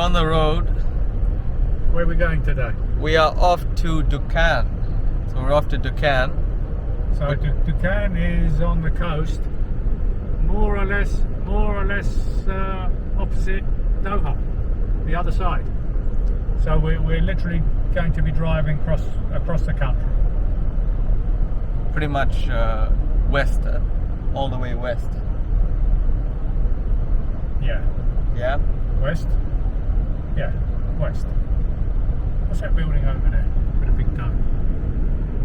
on the road. Where are we going today? We are off to Dukan. So we're off to Dukan. So Dukan is on the coast, more or less opposite Doha, the other side. So we're literally going to be driving across the country. Pretty much west, all the way west. Yeah. Yeah? West? Yeah, west. What's that building over there with a big dome?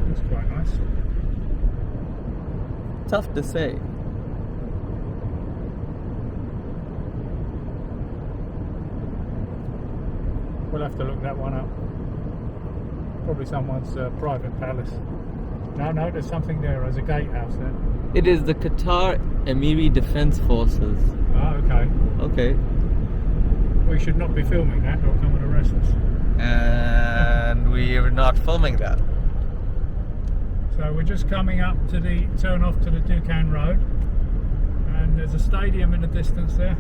Looks quite nice. Tough to say. We'll have to look that one up. Probably someone's private palace. No, there's something there. There's a gatehouse there. It is the Qatar Emiri Defense Forces. Oh, okay. Okay. We should not be filming that. They'll come and arrest us. And we're not filming that. So we're just coming up to turn off to the Dukan Road, and there's a stadium in the distance there.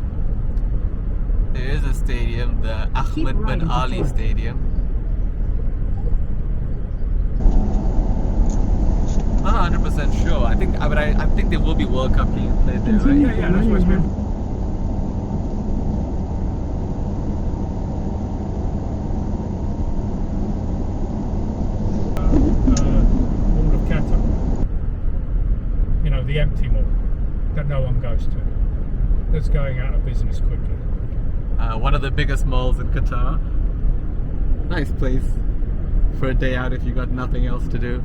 There is a stadium, the Ahmed bin Ali Stadium. Not 100% sure. I think there will be World Cup games played there, right? Yeah, that's where it's been. Mall of Qatar. You know, the empty mall that no one goes to. That's going out of business quickly. One of the biggest malls in Qatar. Nice place for a day out if you got nothing else to do.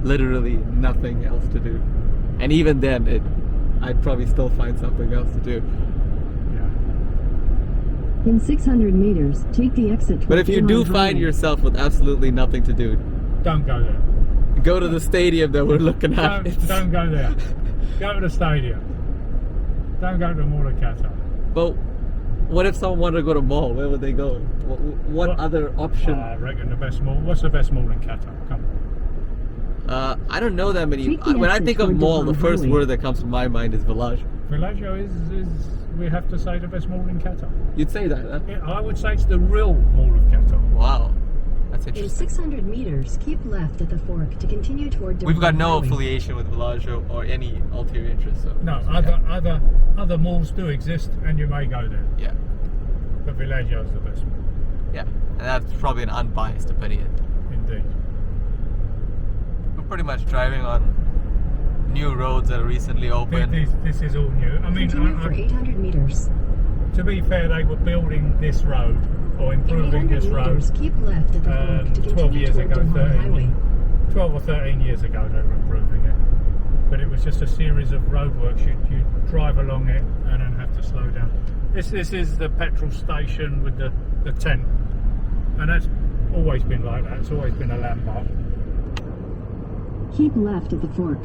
Literally nothing else to do. And even then, I'd probably still find something else to do. Yeah. In 600 meters, take the exit. But if you do find yourself with absolutely nothing to do, don't go there. Go to the stadium that we're looking at. Don't go there. Go to the stadium. Don't go to the Mall of Qatar. But what if someone wanted to go to mall? Where would they go? What other option? I reckon the best mall. What's the best mall in Qatar? Come on. I don't know that many. When I think of mall, the first word that comes to my mind is village. Villaggio is we have to say the best mall in Qatar. You'd say that, huh? Yeah, I would say it's the real Mall of Qatar. Wow, that's In interesting. 600 meters, keep left at the fork to continue toward Dukan. We've got no Highway. affiliation with Villaggio or any ulterior interest. So No, other malls do exist, and you may go there. Yeah, But Villaggio is the best mall. yeah, and that's probably an unbiased opinion. Indeed. We're pretty much driving on new roads that are recently opened. This is all new. I mean, Continue for 800 meters. to be fair, they were building this road or In improving 800 this road meters, keep left at the fork to 12 continue years toward ago, Dukan Highway. 12 or 13 years ago they were improving it. But it was just a series of roadworks. You drive along it and then have to slow down. This is the petrol station with the tent. And that's always been like that. It's always been a landmark. Keep left at the fork.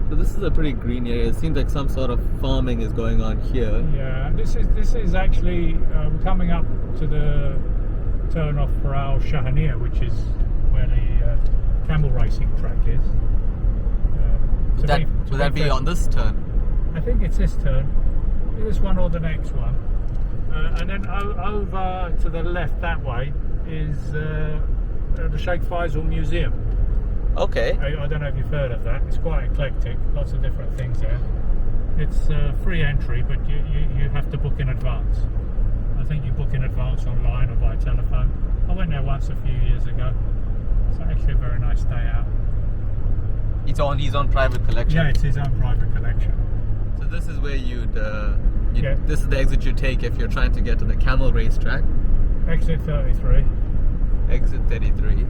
So this is a pretty green area. It seems like some sort of farming is going on here. Yeah, this is actually coming up to the turn off for Al Shahaniya, which is where the camel racing track is. Would that be on this turn? I think it's this turn. This one or the next one. And then over to the left that way is the Sheikh Faisal Museum. Okay. I don't know if you've heard of that. It's quite eclectic. Lots of different things there. It's free entry, but you have to book in advance. I think you book in advance online or by telephone. I went there once a few years ago. It's actually a very nice day out. It's on his own private collection. Yeah, it's his own private collection. So this is where Yeah. This is the exit you take if you're trying to get to the camel race track. Exit 33. Exit 33.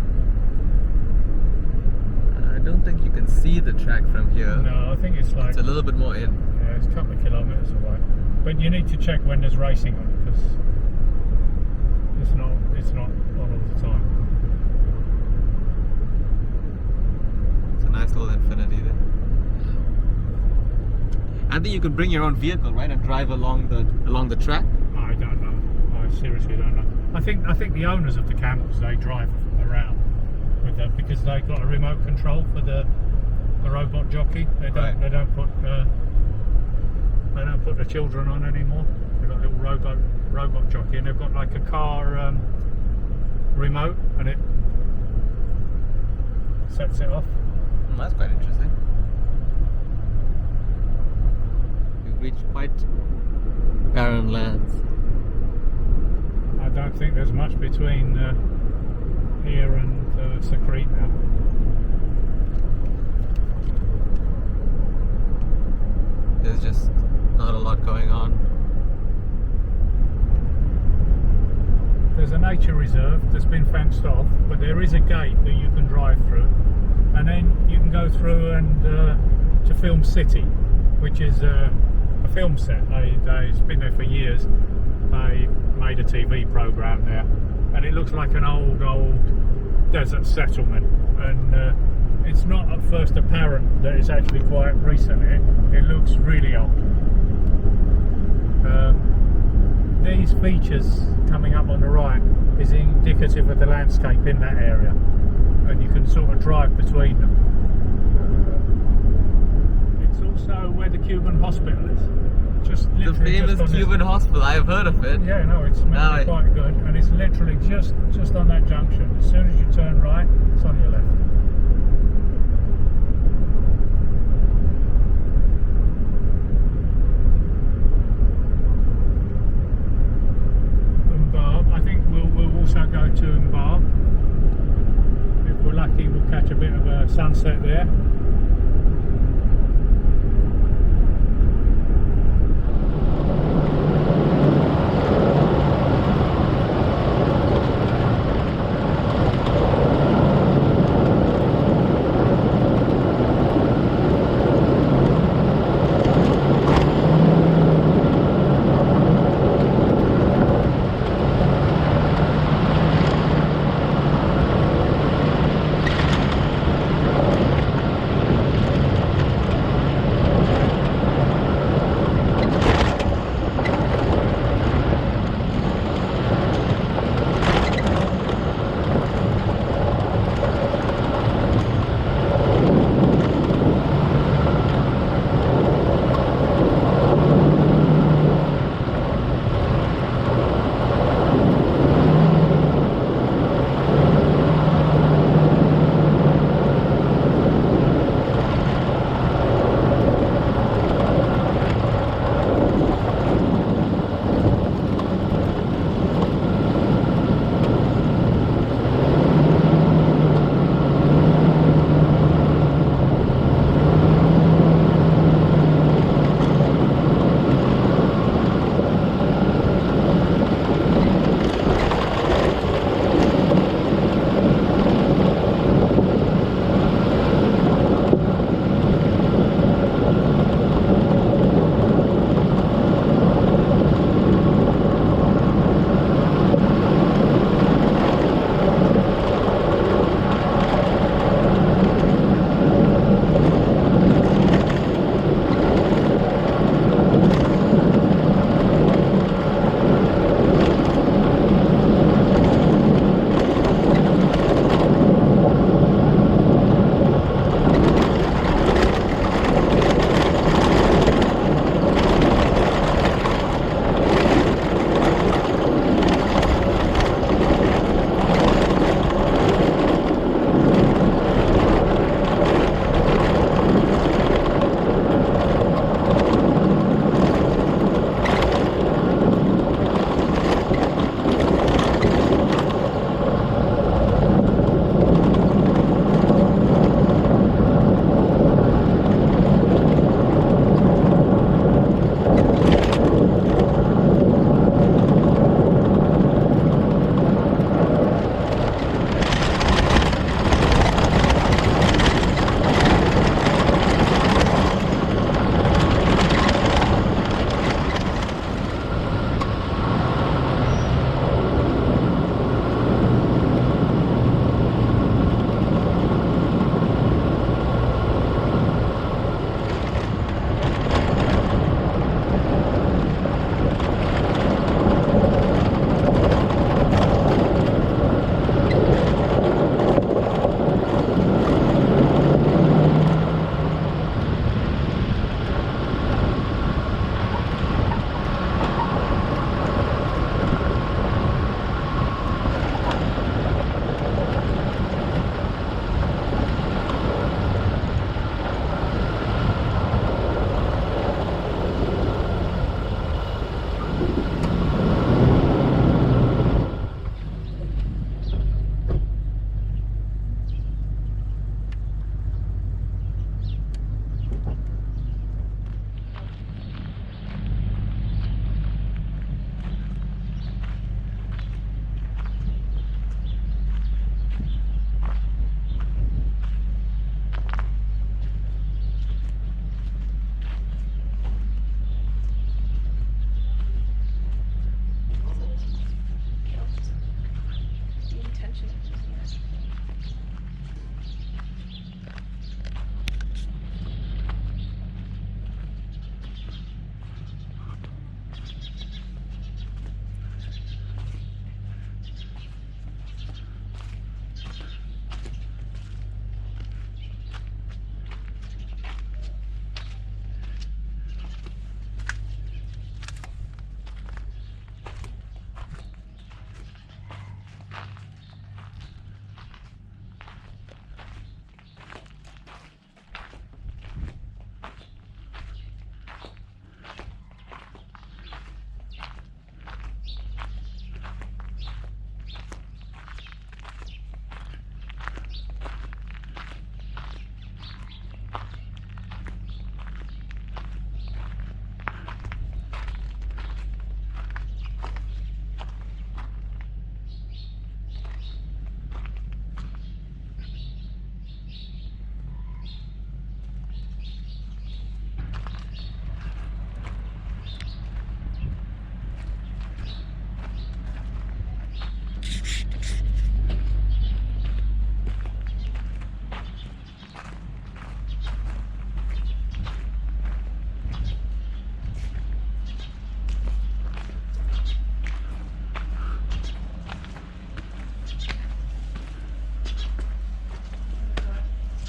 I don't think you can see the track from here. No, I think it's like... It's a little bit more in. Yeah, it's a couple of kilometres away. But you need to check when there's racing on, because it's not on all the time. It's a nice little infinity there. I think you can bring your own vehicle, right, and drive along the track. I don't know. I seriously don't know. I think the owners of the camels, they drive around with them because they've got a remote control for the robot jockey. They don't put They don't put the children on anymore. They've got a little robot jockey, and they've got like a car remote, and it sets it off. That's quite interesting. We've reached quite barren lands. I don't think there's much between here and Secrete now. There's just not a lot going on. There's a nature reserve that's been fenced off, but there is a gate that you can drive through, and then you can go through and to Film City, which is a film set. It's been there for years. They made a TV program there, and it looks like an old desert settlement, and it's not at first apparent that it's actually quite recent. It looks really old. These features coming up on the right is indicative of the landscape in that area, and you can sort of drive between them. It's also where the Cuban hospital is. Just The literally famous just on Cuban hospital, I have heard of it. Yeah, no, it's meant to be quite good, and it's literally just on that junction. As soon as you turn right, it's on your left. I think we'll also go to Mbar. If we're lucky, we'll catch a bit of a sunset there.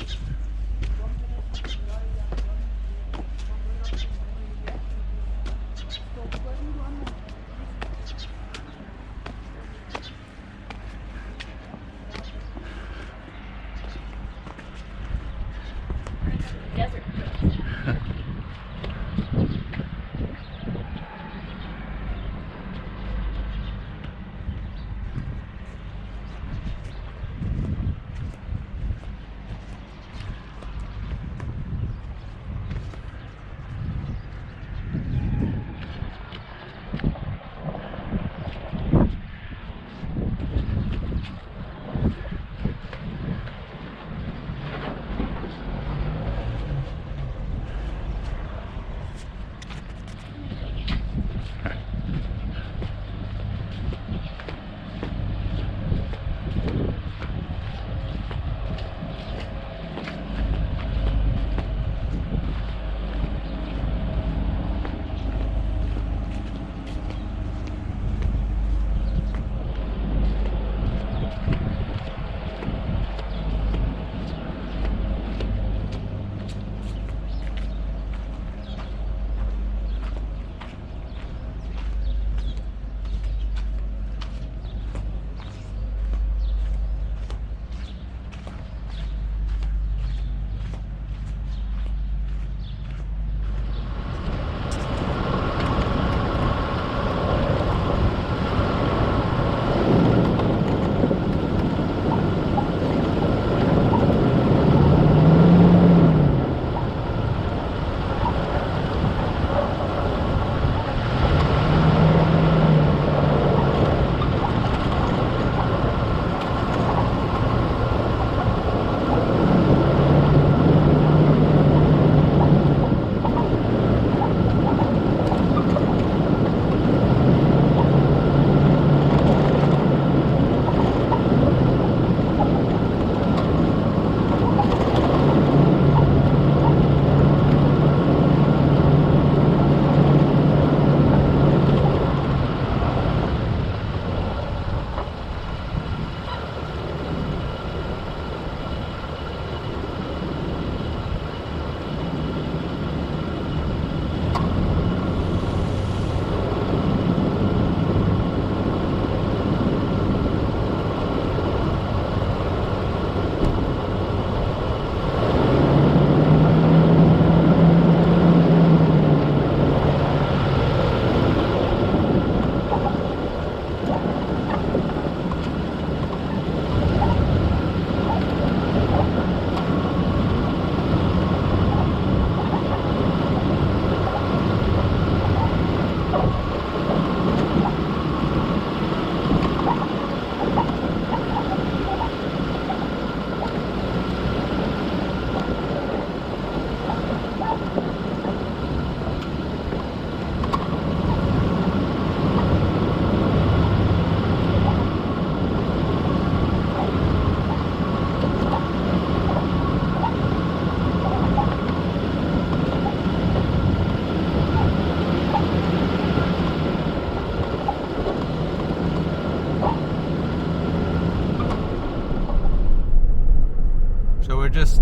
Desert. we're just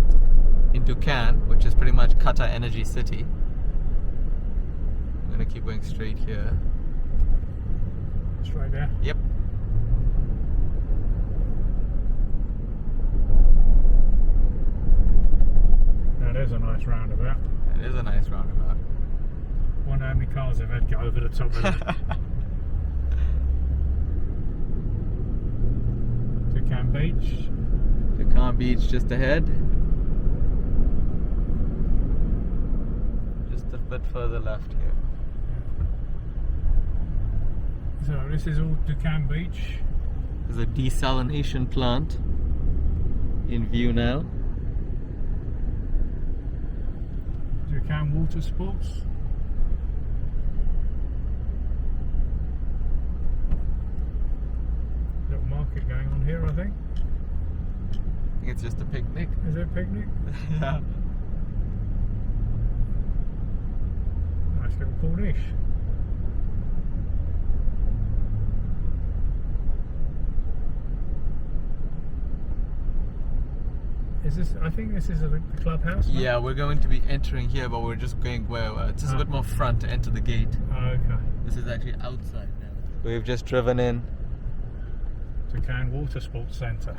in Dukan, which is pretty much Qatar Energy City. I'm gonna keep going straight here. Straight there? Yep. Now there's a nice roundabout. It is a nice roundabout. Wonder how many cars have had go over the top of that. Dukan Beach. Dukan Beach just ahead. Just a bit further left here. So this is all Dukan Beach. There's a desalination plant in view now. Dukan Water Sports. Little market going on here, I think. I think it's just a picnic. Is it a picnic? Yeah. Nice little corniche. Is this? I think this is the clubhouse. No? Yeah, we're going to be entering here, but we're just going where it's just a bit more front to enter the gate. Oh, okay. This is actually outside now. We've just driven in. Dukan Water Sports Centre.